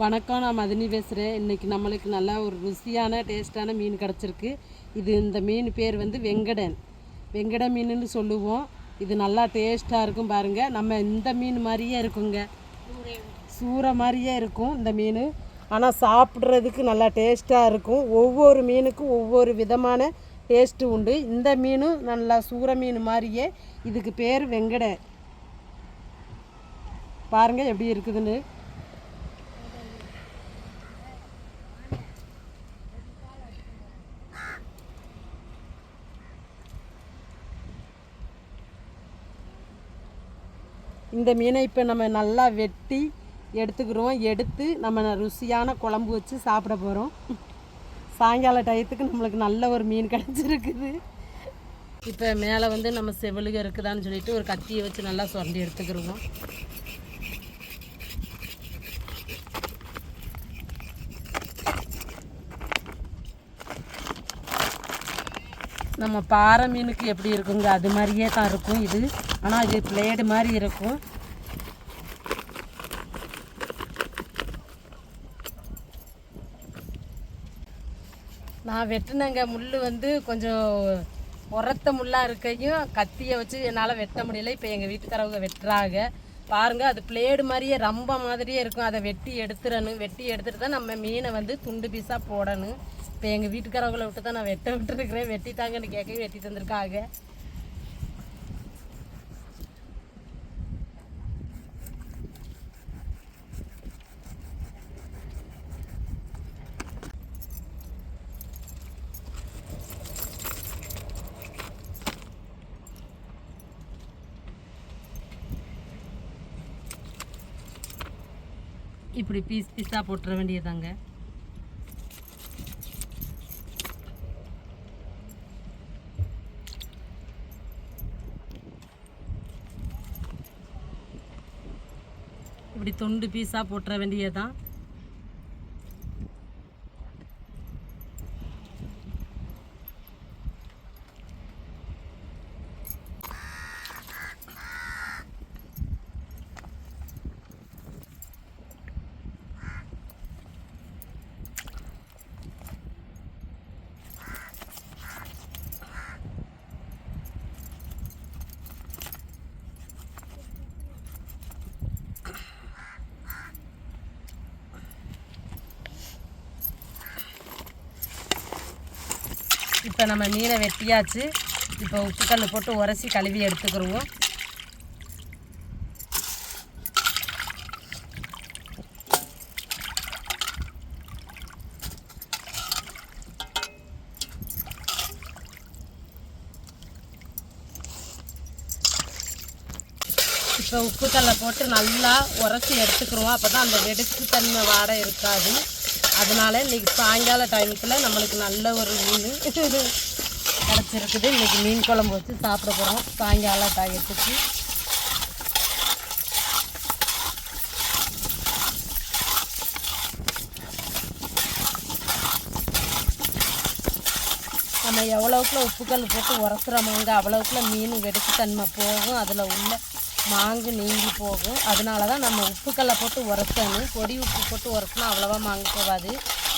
வணக்கம், நான் மதினி பேசுகிறேன். இன்றைக்கி நம்மளுக்கு நல்லா ஒரு ருசியான டேஸ்ட்டான மீன் கிடச்சிருக்கு. இந்த மீன் பேர் வந்து வெங்கட மீனுன்னு சொல்லுவோம். இது நல்லா டேஸ்ட்டாக இருக்கும். பாருங்கள், நம்ம இந்த மீன் மாதிரியே இருக்குங்க, சூறை மாதிரியே இருக்கும் இந்த மீன். ஆனால் சாப்பிட்றதுக்கு நல்லா டேஸ்ட்டாக இருக்கும். ஒவ்வொரு மீனுக்கும் ஒவ்வொரு விதமான டேஸ்ட்டு உண்டு. இந்த மீனும் நல்லா சூறை மீன் மாதிரியே, இதுக்கு பேர் வெங்கட. பாருங்கள் எப்படி இருக்குதுன்னு. இந்த மீனை இப்போ நம்ம நல்லா வெட்டி எடுத்துக்கிறோம். எடுத்து நம்ம ருசியான குழம்பு வச்சு சாப்பிட போகிறோம். சாயங்கால டயத்துக்கு நம்மளுக்கு நல்ல ஒரு மீன் கிடச்சிருக்குது. இப்போ மேலே வந்து நம்ம செவலுக இருக்குதான்னு சொல்லிட்டு ஒரு கத்தியை வச்சு நல்லா சுரண்டி எடுத்துக்கிறோம். நம்ம பாறை மீனுக்கு எப்படி இருக்குங்க அது மாதிரியே தான் இருக்கும் இது. ஆனால் இது பிளேடு மாதிரி இருக்கும். நான் வெட்டினங்க முள் வந்து கொஞ்சம் உரத்த முள்ளாக இருக்கையும் கத்தியை வச்சு என்னால் வெட்ட முடியல. இப்போ எங்கள் வீட்டுக்காரவங்க வெட்டுறாங்க. பாருங்கள், அது பிளேடு மாதிரியே ரம்ப மாதிரியே இருக்கும். அதை வெட்டி எடுத்துடணும். வெட்டி எடுத்துகிட்டு தான் நம்ம மீனை வந்து துண்டு பீஸாக போடணும். இப்போ எங்கள் வீட்டுக்காரவங்களை விட்டு தான் நான் விட்டுருக்கிறேன். வெட்டிட்டாங்கன்னு கேட்க வெட்டி தந்திருக்காங்க. இப்படி பீஸ் பீஸாக போட்டுற வேண்டியதாங்க. இப்படி துண்டு பீஸாக போட்டுற வேண்டியதான். இப்போ நம்ம மீனை வெட்டியாச்சு. இப்போ உப்புக்கல் போட்டு உரசி கழுவி எடுத்துக்கிடுவோம். இப்போ உப்புக்கல்லை போட்டு நல்லா உரசி எடுத்துக்கிடுவோம். அப்போ தான் அந்த வெடிச்சு தன்மை வாடை இருக்காது. அதனால இன்றைக்கி சாயங்கால டைமுக்குள்ளே நம்மளுக்கு நல்ல ஒரு மீன் கிடச்சிருக்குது. இன்றைக்கி மீன் குழம்பு வச்சு சாப்பிட போகிறோம் சாயங்கால டயத்துக்கு. நம்ம எவ்வளோக்குள்ள உப்புக்கல் போட்டு உரசுறோமாங்க அவ்வளோக்குள்ள மீன் வெடிச்சு தன்மை போகும். அதில் உள்ள மாங்கு நீங்கி போகும். அதனால தான் நம்ம உப்புக்கல்லை போட்டு உரசணும். பொடி உப்பு போட்டு உரசினா அவ்வளோவா மாங்கு போகாது.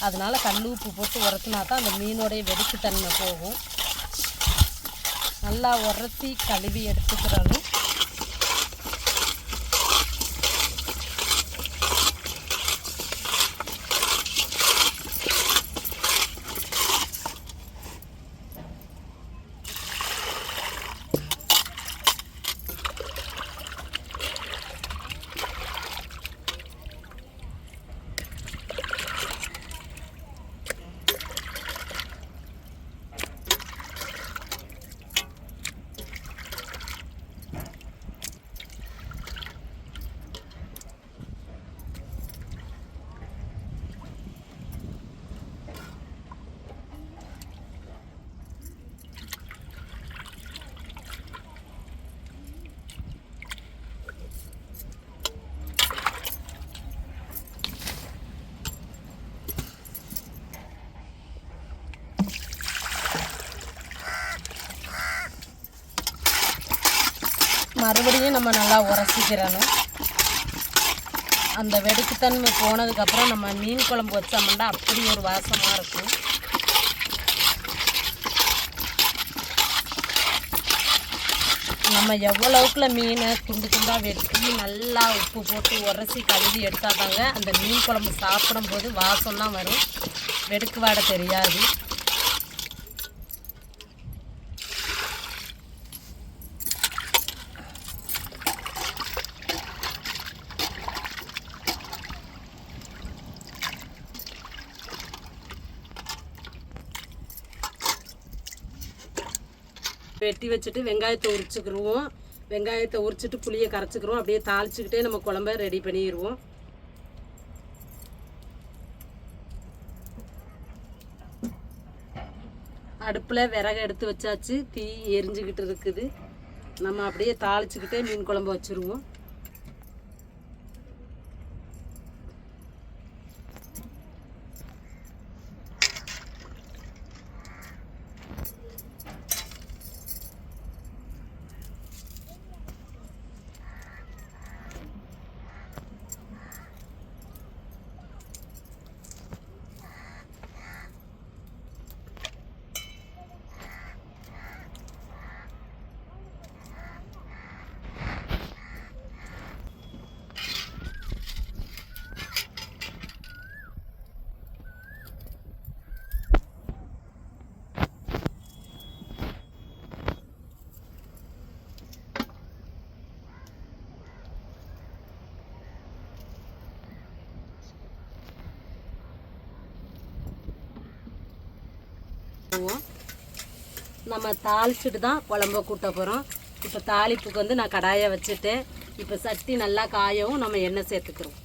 அதனால் கல் உப்பு போட்டு உரசினா தான் அந்த மீனோடைய வெடிப்பு தன்மை போகும். நல்லா உரசி கழுவி எடுத்துக்கிறணும். மறுபடியும் நம்ம நல்லா உரசிக்கிறணும். அந்த வெடுக்குத்தன்மை போனதுக்கப்புறம் நம்ம மீன் குழம்பு வச்சோம்னா அப்படி ஒரு வாசமாக இருக்கும். நம்ம எவ்வளவுக்குள்ள மீனை துண்டு துண்டாக வெட்டி நல்லா உப்பு போட்டு உரசி கழுவி எடுத்தால் தாங்க அந்த மீன் குழம்பு சாப்பிடும்போது வாசம்லாம் வரும், வெடுக்கு வாடை தெரியாது. வெட்டி வச்சுட்டு வெங்காயத்தை உரிச்சுக்கிடுவோம். வெங்காயத்தை உரிச்சிட்டு புளியை கரைச்சிக்கிறோம். அப்படியே தாளிச்சுக்கிட்டே நம்ம குழம்ப ரெடி பண்ணிடுவோம். அடுப்பில் விறகு எடுத்து வச்சாச்சு, தீ எரிஞ்சுக்கிட்டு இருக்குது. நம்ம அப்படியே தாளிச்சுக்கிட்டே மீன் குழம்பு வச்சுருவோம். நம்ம தாளிச்சுட்டு தான் குழம்ப கூட்ட போகிறோம். இப்போ தாளிப்புக்கு வந்து நான் கடாயை வச்சுட்டேன். இப்போ சட்டி நல்லா காயவும் நம்ம எண்ணெய் சேர்த்துக்கிறோம்.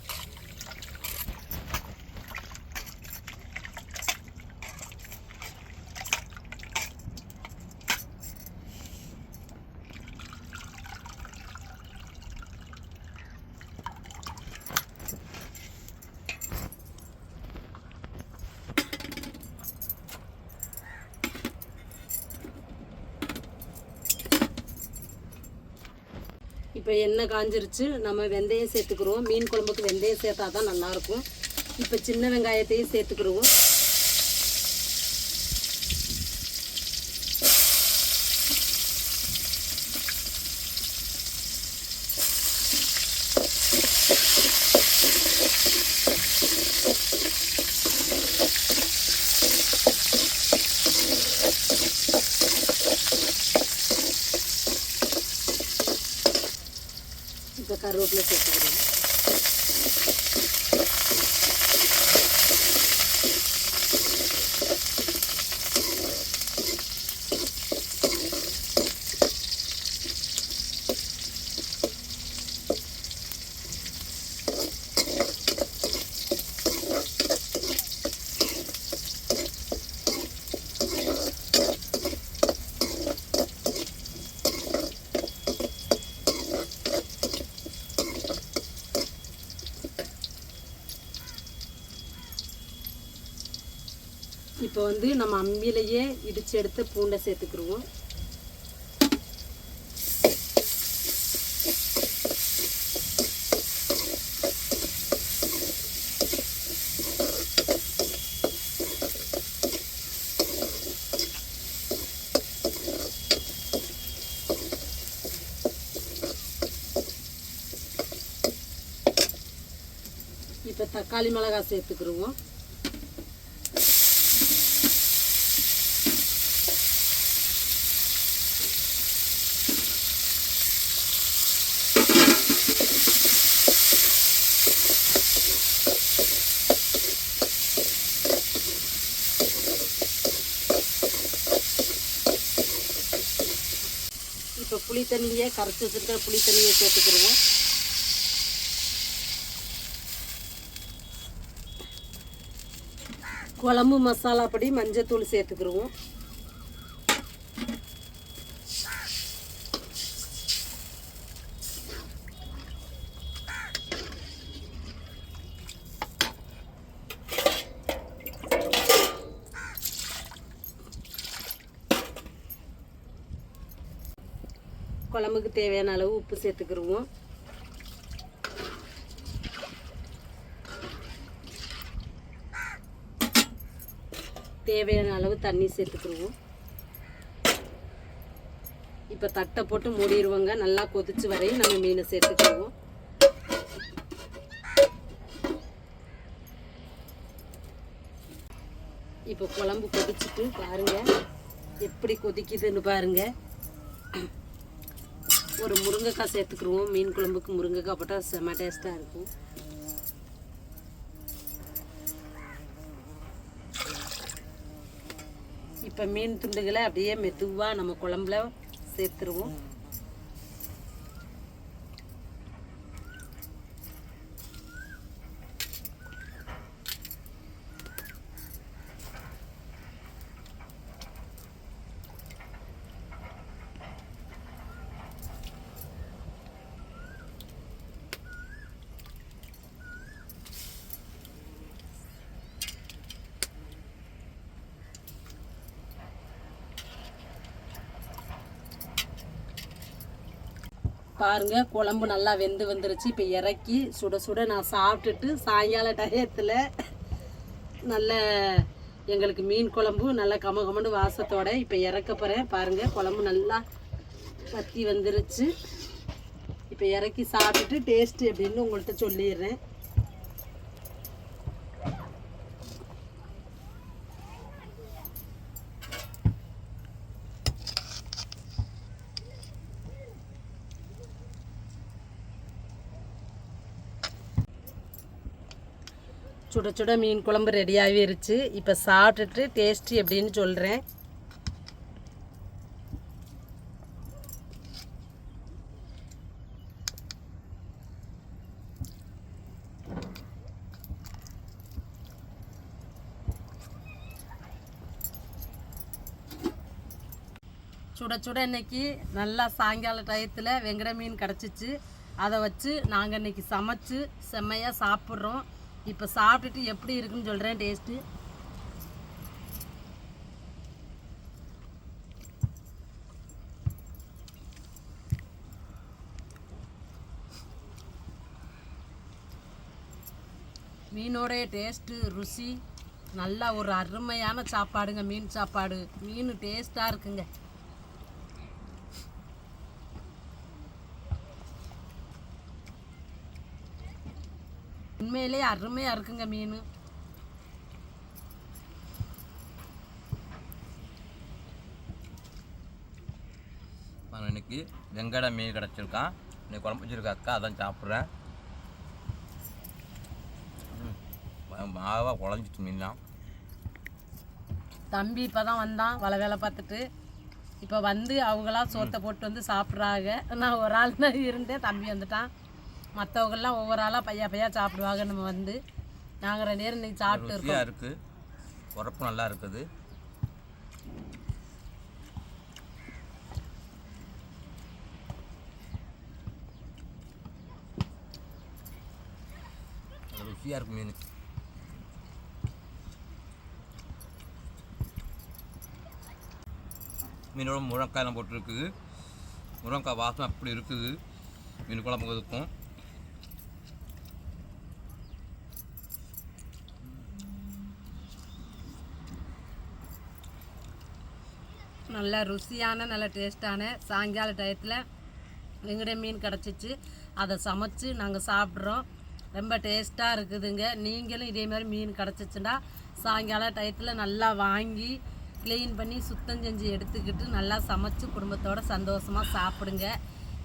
இப்போ எண்ணெய் காஞ்சிருச்சு, நம்ம வெந்தயம் சேர்த்துக்கிறோம். மீன் குழம்புக்கு வெந்தயம் சேர்த்தா தான் நல்லாயிருக்கும். இப்போ சின்ன வெங்காயத்தையும் சேர்த்துக்கிறோம். இப்போ கருவேப்பிலை சேர்த்துக்கிறோம். இப்போ வந்து நம்ம அம்மியிலேயே இடித்து எடுத்து பூண்டை சேர்த்துக்கிடுவோம். இப்போ தக்காளி மிளகாய் சேர்த்துக்கிடுவோம். இப்போ புளி தண்ணியை கரைச்சி வச்சுருக்கிற புளி தண்ணியை சேர்த்துக்கிடுவோம். குழம்பு மசாலா பொடி மஞ்சத்தூள் சேர்த்துக்கிடுவோம். குழம்புக்கு தேவையான அளவு உப்பு சேர்த்துக்கிடுவோம். தேவையான அளவு தண்ணி சேர்த்துக்கிடுவோம். இப்போ தட்டை போட்டு மூடிடுவோங்க. நல்லா கொதிச்சு வரையும் நம்ம மீனை சேர்த்துக்கிடுவோம். இப்போ குழம்பு கொதிச்சுட்டு பாருங்க எப்படி கொதிக்குதுன்னு பாருங்க. ஒரு முருங்கைக்காய் சேர்த்துக்கிடுவோம். மீன் குழம்புக்கு முருங்கைக்காய் போட்டால் செம்ம டேஸ்ட்டாக இருக்கும். இப்போ மீன் துண்டுகளை அப்படியே மெதுவாக நம்ம குழம்புல சேர்த்துருவோம். பாருங்க குழம்பு நல்லா வெந்து வந்துருச்சு. இப்போ இறக்கி சுட சுட நான் சாப்பிட்டுட்டு சாயங்கால டயத்தில் நல்ல எங்களுக்கு மீன் குழம்பு நல்லா கமகமன்னு வாசத்தோட இப்போ இறக்க போகிறேன். பாருங்கள் குழம்பு நல்லா வத்தி வந்துருச்சு. இப்போ இறக்கி சாப்பிட்டுட்டு டேஸ்ட்டு எப்படின்னு உங்கள்கிட்ட சொல்லிடுறேன். சுட சுட மீன் குழம்பு ரெடியாகிருச்சு. இப்போ சாப்பிட்டுட்டு டேஸ்ட்டு எப்படின்னு சொல்கிறேன். சுட சுட இன்னைக்கு நல்லா சாயங்கால டயத்தில் வெங்கட மீன் கிடச்சிச்சு. அதை வச்சு நாங்கள் இன்னைக்கு சமைச்சு செம்மையாக சாப்பிட்றோம். இப்போ சாப்பிட்டுட்டு எப்படி இருக்குன்னு சொல்கிறேன் டேஸ்ட்டு. மீனோடைய டேஸ்ட்டு ருசி நல்லா ஒரு அருமையான சாப்பாடுங்க. மீன் சாப்பாடு மீன் டேஸ்ட்டாக இருக்குங்க. உண்மையிலே அருமையாக இருக்குங்க மீன். இன்னைக்கு வெங்கட மீன் கிடச்சிருக்கான். இன்னைக்கு குழம்பு வச்சிருக்கா அக்கா, அதான் சாப்பிட்றேன். மாவாக குழஞ்சிட்டு மீன்லாம். தம்பி இப்போ தான் வந்தான் வலை வேலை பார்த்துட்டு. இப்போ வந்து அவங்களாம் சோத்தை போட்டு வந்து சாப்பிட்றாங்க. நான் ஒரு ஆள் தான் இருந்தேன், தம்பி வந்துட்டான். மற்றவங்கெல்லாம் ஒவ்வொரு ஆளாக பையா சாப்பிடுவாங்க. நம்ம வந்து நாங்கள் 2 நேரம் இன்றைக்கி சாப்பிட்டு இருக்கோம். இருக்குது, உரப்பு நல்லா இருக்குது. ருசியாக இருக்கும் மீன். மீனோட முருங்கைக்காயெல்லாம் போட்டுருக்குது. முருங்கைக்காய் வாசம் அப்படி இருக்குது மீன் குழம்பு இருக்கும். நல்ல ருசியான நல்ல டேஸ்ட்டான சாயங்கால டயத்தில் வெங்கட மீன் கிடச்சிச்சு. அதை சமைச்சு நாங்கள் சாப்பிட்றோம். ரொம்ப டேஸ்ட்டாக இருக்குதுங்க. நீங்களும் இதே மாதிரி மீன் கிடச்சிச்சுன்னா சாயங்கால டயத்தில் நல்லா வாங்கி க்ளீன் பண்ணி சுத்தம் செஞ்சு எடுத்துக்கிட்டு நல்லா சமைச்சு குடும்பத்தோடு சந்தோஷமாக சாப்பிடுங்க.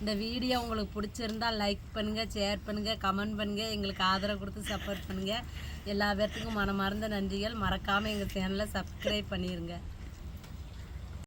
இந்த வீடியோ உங்களுக்கு பிடிச்சிருந்தால் லைக் பண்ணுங்கள், ஷேர் பண்ணுங்கள், கமெண்ட் பண்ணுங்கள். எங்களுக்கு ஆதரவு கொடுத்து சப்போர்ட் பண்ணுங்கள். எல்லா பேர்த்துக்கும் மனமார்ந்த நன்றிகள். மறக்காமல் எங்கள் சேனலை சப்ஸ்கிரைப் பண்ணிடுங்க.